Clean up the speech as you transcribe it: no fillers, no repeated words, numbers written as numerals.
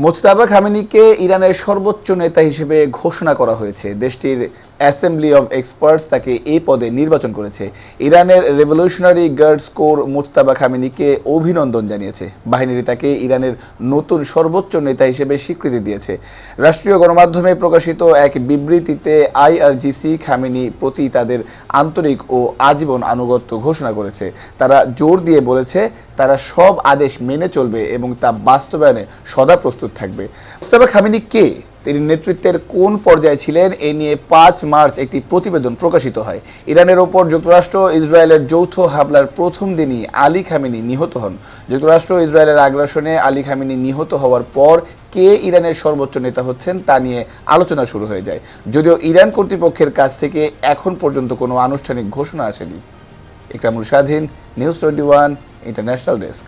Mojtaba খামেনিকে ইরানের সর্বোচ্চ নেতা হিসেবে ঘোষণা করা হয়েছে। দেশটির অ্যাসেম্বলি অব এক্সপার্টস তাকে এই পদে নির্বাচন করেছে। ইরানের রেভলিউশনারি গার্ডস কোর মোজতাবা খামেনিকে অভিনন্দন জানিয়েছে। বাহিনীটি তাকে ইরানের নতুন সর্বোচ্চ নেতা হিসেবে স্বীকৃতি দিয়েছে। রাষ্ট্রীয় গণমাধ্যমে প্রকাশিত এক বিবৃতিতে আইআরজিসি খামেনি প্রতি তাদের আন্তরিক ও আজীবন আনুগত্য ঘোষণা করেছে। তারা জোর দিয়ে বলেছে তারা সব আদেশ মেনে চলবে এবং তা বাস্তবায়নে সদা প্রস্তুত থাকবে। মোজতাবা খামেনি কে, তিনি নেতৃত্বের কোন পর্যায়ে ছিলেন, এ নিয়ে 5 মার্চ একটি প্রতিবেদন প্রকাশিত হয়। ইরানের ওপর যুক্তরাষ্ট্র ইসরায়েলের যৌথ হামলার প্রথম দিনই আলী খামেনি নিহত হন। যুক্তরাষ্ট্র ইসরায়েলের আগ্রাসনে আলী খামেনি নিহত হওয়ার পর কে ইরানের সর্বোচ্চ নেতা হচ্ছেন তা নিয়ে আলোচনা শুরু হয়ে যায়, যদিও ইরান কর্তৃপক্ষের কাছ থেকে এখন পর্যন্ত কোনো আনুষ্ঠানিক ঘোষণা আসেনি। ইকরামুল স্বাধীন, নিউজ 21 ইন্টারন্যাশনাল ডেস্ক।